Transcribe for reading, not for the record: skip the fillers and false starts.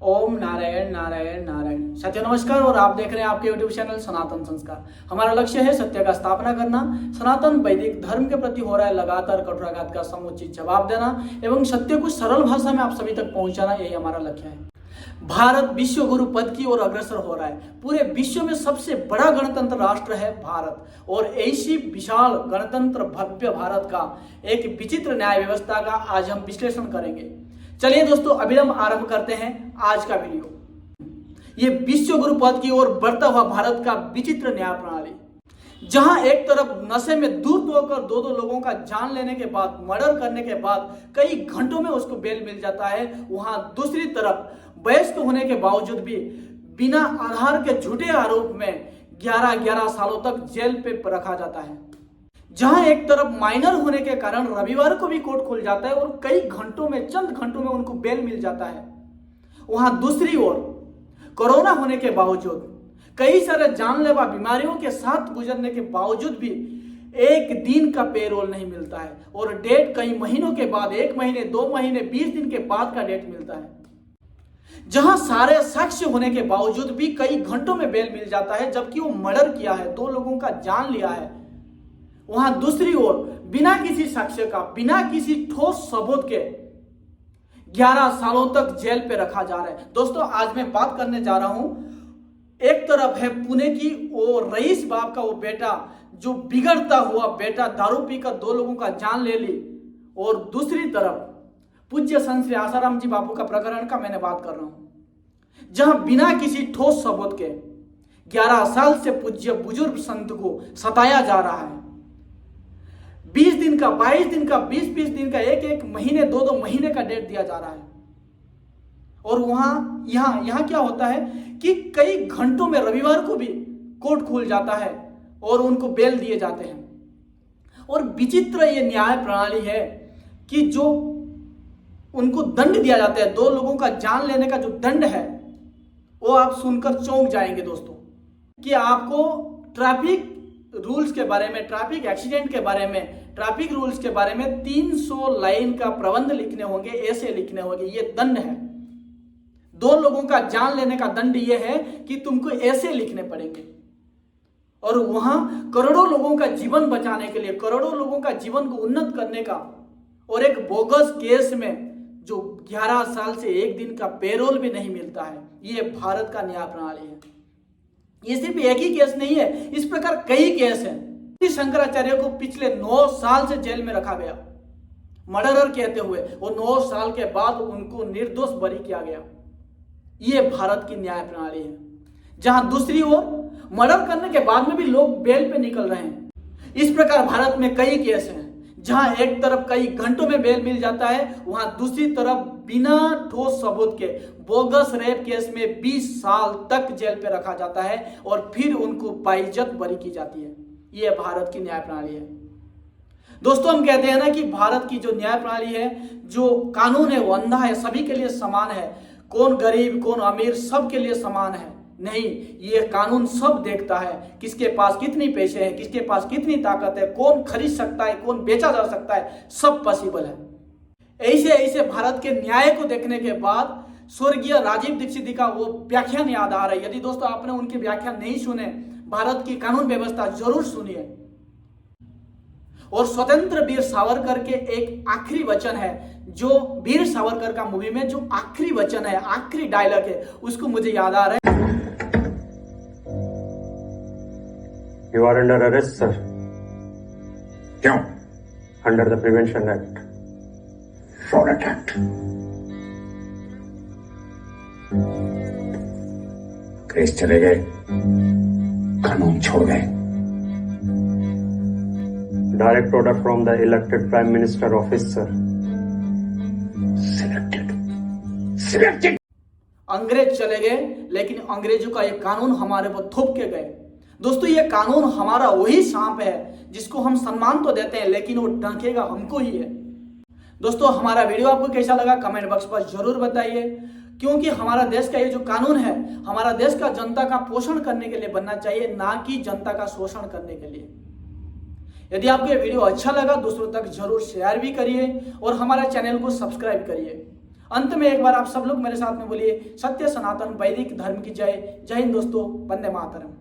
ओम नारायण नारायण नारायण। सत्य नमस्कार और आप देख रहे हैं आपके YouTube चैनल सनातन संस्कार। हमारा लक्ष्य है सत्य का स्थापना करना, सनातन वैदिक धर्म के प्रति हो रहा है लगातार कठोराघात का समुचित जवाब देना एवं सत्य को सरल भाषा में आप सभी तक पहुंचाना, यही हमारा लक्ष्य है। भारत विश्व गुरु पद की ओर अग्रसर हो रहा है। पूरे विश्व में सबसे बड़ा गणतंत्र राष्ट्र है भारत और ऐसी विशाल गणतंत्र भव्य भारत का एक विचित्र न्याय व्यवस्था का आज हम विश्लेषण करेंगे। चलिए दोस्तों, अभी हम आरंभ करते हैं आज का वीडियो। ये विश्व गुरु पद की ओर बढ़ता हुआ भारत का विचित्र न्याय प्रणाली, जहां एक तरफ नशे में दूर होकर दो लोगों का जान लेने के बाद, मर्डर करने के बाद कई घंटों में उसको बेल मिल जाता है, वहां दूसरी तरफ वयस्क होने के बावजूद भी बिना आधार के झूठे आरोप में 11 सालों तक जेल पे रखा जाता है। जहां एक तरफ माइनर होने के कारण रविवार को भी कोर्ट खुल जाता है और कई घंटों में, चंद घंटों में उनको बेल मिल जाता है, वहां दूसरी ओर कोरोना होने के बावजूद, कई सारे जानलेवा बीमारियों के साथ गुजरने के बावजूद भी एक दिन का पेरोल नहीं मिलता है और डेट कई महीनों के बाद, 1 महीने 2 महीने 20 दिन के बाद का डेट मिलता है। जहां सारे साक्ष्य होने के बावजूद भी कई घंटों में बेल मिल जाता है, जबकि वो मर्डर किया है, 2 लोगों का जान लिया है, वहां दूसरी ओर बिना किसी साक्ष्य का, बिना किसी ठोस सबूत के 11 सालों तक जेल पे रखा जा रहा है। दोस्तों, आज मैं बात करने जा रहा हूं, एक तरफ है पुणे की वो रईस बाप का वो बेटा, जो बिगड़ता हुआ बेटा दारू पीकर 2 लोगों का जान ले ली, और दूसरी तरफ पूज्य संत श्री आसाराम जी बापू का प्रकरण का मैंने बात कर रहा हूं, जहां बिना किसी ठोस सबूत के 11 साल से पूज्य बुजुर्ग संत को सताया जा रहा है। 20 दिन का, 22 दिन का, 20 दिन का, एक महीने 2 महीने का डेट दिया जा रहा है। और यहां क्या होता है कि कई घंटों में रविवार को भी कोर्ट खुल जाता है और उनको बेल दिए जाते हैं। और विचित्र ये न्याय प्रणाली है कि जो उनको दंड दिया जाता है, 2 लोगों का जान लेने का जो दंड है, वो आप सुनकर चौंक जाएंगे दोस्तों, कि आपको ट्रैफिक रूल्स के बारे में, ट्रैफिक एक्सीडेंट के बारे में, ट्रैफिक रूल्स के बारे में 300 लाइन का प्रबंध लिखने होंगे, ऐसे लिखने होंगे। ये दंड है, 2 लोगों का जान लेने का दंड ये है कि तुमको ऐसे लिखने पड़ेंगे। और वहां करोड़ों लोगों का जीवन बचाने के लिए, करोड़ों लोगों का जीवन को उन्नत करने का, और एक बोगस केस में जो 11 साल से 1 दिन का पेरोल भी नहीं मिलता है, ये भारत का न्याय प्रणाली है। ये सिर्फ एक ही केस नहीं है, इस प्रकार कई केस हैं। शंकराचार्य को पिछले 9 साल से जेल में रखा गया मर्डरर कहते हुए, और 9 साल के बाद उनको निर्दोष बरी किया गया। ये भारत की न्याय प्रणाली है, जहां दूसरी ओर मर्डर करने के बाद में भी लोग बेल पे निकल रहे हैं। इस प्रकार भारत में कई केस हैं, जहां एक तरफ कई घंटों में बेल मिल जाता है, वहां दूसरी तरफ बिना ठोस सबूत के बोगस रेप केस में 20 साल तक जेल पे रखा जाता है और फिर उनको बाइज्जत बरी की जाती है। ये भारत की न्याय प्रणाली है। दोस्तों, हम कहते हैं ना कि भारत की जो न्याय प्रणाली है, जो कानून है, वो अंधा है, सभी के लिए समान है, कौन गरीब कौन अमीर सबके लिए समान है। नहीं, ये कानून सब देखता है, किसके पास कितनी पैसे हैं, किसके पास कितनी ताकत है, कौन खरीद सकता है, कौन बेचा जा सकता है, सब पॉसिबल है। ऐसे भारत के न्याय को देखने के बाद स्वर्गीय राजीव दीक्षित जी का वो व्याख्यान याद आ रहा है। यदि दोस्तों आपने उनके व्याख्यान नहीं सुने, भारत की कानून व्यवस्था जरूर सुनिए। और स्वतंत्र वीर सावरकर के एक आखिरी वचन है, जो वीर सावरकर का मूवी में जो आखिरी वचन है, आखिरी डायलॉग है, उसको मुझे याद आ रहा है। You are under arrest, sir. क्यों? Under the Prevention Act. Fraud Act. Case चले गए, कानून छोड़ गए। Direct order from the elected Prime Minister office, sir. Selected. अंग्रेज चले गए, लेकिन अंग्रेजों का ये कानून हमारे पर थोप के गए। दोस्तों, ये कानून हमारा वही सांप है जिसको हम सम्मान तो देते हैं, लेकिन वो डंकेगा हमको ही है। दोस्तों, हमारा वीडियो आपको कैसा लगा कमेंट बॉक्स पर जरूर बताइए, क्योंकि हमारा देश का ये जो कानून है, हमारा देश का जनता का पोषण करने के लिए बनना चाहिए, ना कि जनता का शोषण करने के लिए। यदि आपको ये वीडियो अच्छा लगा, दूसरों तक जरूर शेयर भी करिए और हमारे चैनल को सब्सक्राइब करिए। अंत में एक बार आप सब लोग मेरे साथ में बोलिए, सत्य सनातन वैदिक धर्म की जय। जय हिंद दोस्तों, वंदे मातरम।